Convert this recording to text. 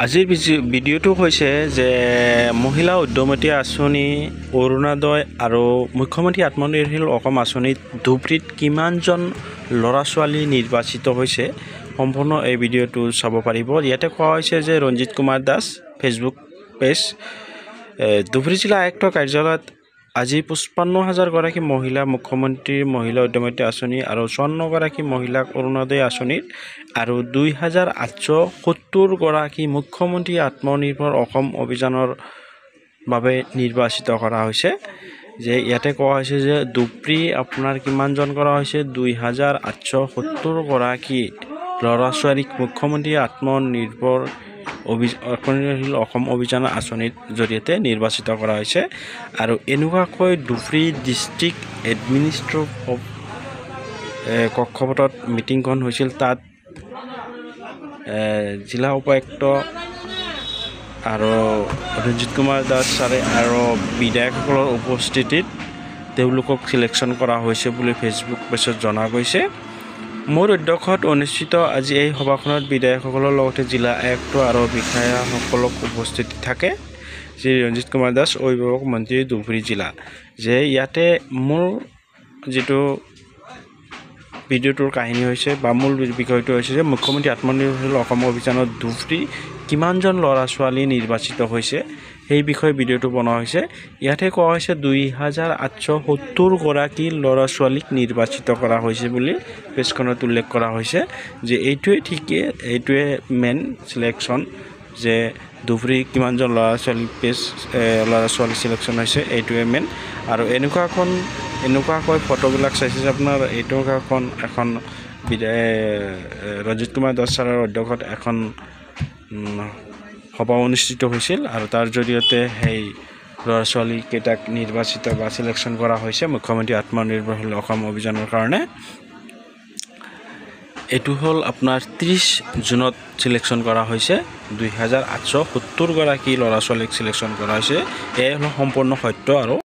আজিৰ ভিডিঅ'টো হৈছে যে মহিলা উদ্যমতী আঁচনি অৰুণোদয় আৰু মুখ্যমন্ত্ৰী আত্মনিৰ্ভৰশীল অসম আঁচনিত ধুবুৰীত কিমানজন ল'ৰা ছোৱালী নিৰ্বাচিত হৈছে সম্পূৰ্ণ এই ভিডিঅ'টো চাব পাৰিব। ইয়াতে কোৱা হৈছে যে ৰঞ্জিত কুমাৰ দাস ফেচবুক পেজ ধুবুৰী জিলা আয়ুক্ত কাৰ্যালয়ত আজি 55,000 গৰাকী মহিলা মুখ্যমন্ত্ৰীৰ মহিলা উদ্যমতী আঁচনি আৰু 54 গৰাকী মহিলাক অৰুণোদয় আঁচনিত আৰু 2,870 গৰাকী মুখ্যমন্ত্ৰী আত্মনিৰ্ভৰ অসম অভিযানৰ বাবে নিৰ্বাচিত কৰা হৈছে। যে ইয়াতে কোৱা হৈছে যে ধুবুৰী আপোনাৰ কিমানজন কৰা হৈছে 2,870 গৰাকী ল'ৰা ছোৱালীক মুখ্যমন্ত্ৰী আত্মনিৰ্ভৰ অসম অভিযান আঁচনিৰ জৰিয়তে নিৰ্বাচিত কৰা হৈছে। আৰু এনেকুৱাকৈ ধুবুৰী ডিষ্ট্ৰিক্ট এডমিনিষ্ট্ৰেটিভ কক্ষপথত মিটিংখন হৈছিল। তাত জিলা উপায়ুক্ত আৰু ৰঞ্জিত কুমাৰ দাস ছাৰে আৰু বিধায়কসকলৰ উপস্থিতিত তেওঁলোকক চিলেকশ্যন কৰা হৈছে বুলি ফেচবুক পেজত জনা গৈছে। মোৰ অধ্যক্ষত অনুষ্ঠিত আজি এই সভাখনত বিধায়কসকলৰ লগতে জিলা আয়ুক্ত আৰু বিষয়াসকলক উপস্থিত থাকে। শ্ৰী ৰঞ্জিত কুমাৰ দাস অভিভাৱক মন্ত্ৰী ধুবুৰী জিলা। যে ইয়াতে মোৰ যিটো ভিডিঅ'টোৰ কাহিনী হৈছে বা মূল বিষয়টো হৈছে যে মুখ্যমন্ত্ৰী আত্মনিৰ্ভৰশীল অসম অভিযানত ধুবুৰী কিমানজন ল'ৰা ছোৱালী নিৰ্বাচিত হৈছে সেই বিষয়ে ভিডিঅ'টো বনোৱা হৈছে। ইয়াতে কোৱা হৈছে 2,870 গৰাকী ল'ৰা ছোৱালীক নিৰ্বাচিত কৰা হৈছে বুলি পেজখনত উল্লেখ কৰা হৈছে। যে এইটোৱে ঠিকে, এইটোৱে মেইন চিলেকশ্যন যে ধুবুৰী কিমানজন ল'ৰা ছোৱালী চিলেকশ্যন হৈছে এইটোৱে মেইন। আৰু এনেকুৱাকৈ ফটোবিলাক চাইছে যে আপোনাৰ এইটোখন এখন ৰঞ্জিত কুমাৰ দাস ছাৰৰ অধ্যক্ষত এখন সভা অনুষ্ঠিত হৈছিল আৰু তাৰ জৰিয়তে সেই ল'ৰা ছোৱালীকেইটাক নিৰ্বাচিত বা চিলেকশ্যন কৰা হৈছে মুখ্যমন্ত্ৰী আত্মনিৰ্ভৰশীল অসম অভিযানৰ কাৰণে। এইটো হ'ল আপোনাৰ 30 জুনত চিলেকশ্যন কৰা হৈছে 2,870 গৰাকী ল'ৰা ছোৱালীক চিলেকশ্যন কৰা হৈছে। এয়া হ'ল সম্পূৰ্ণ সত্য আৰু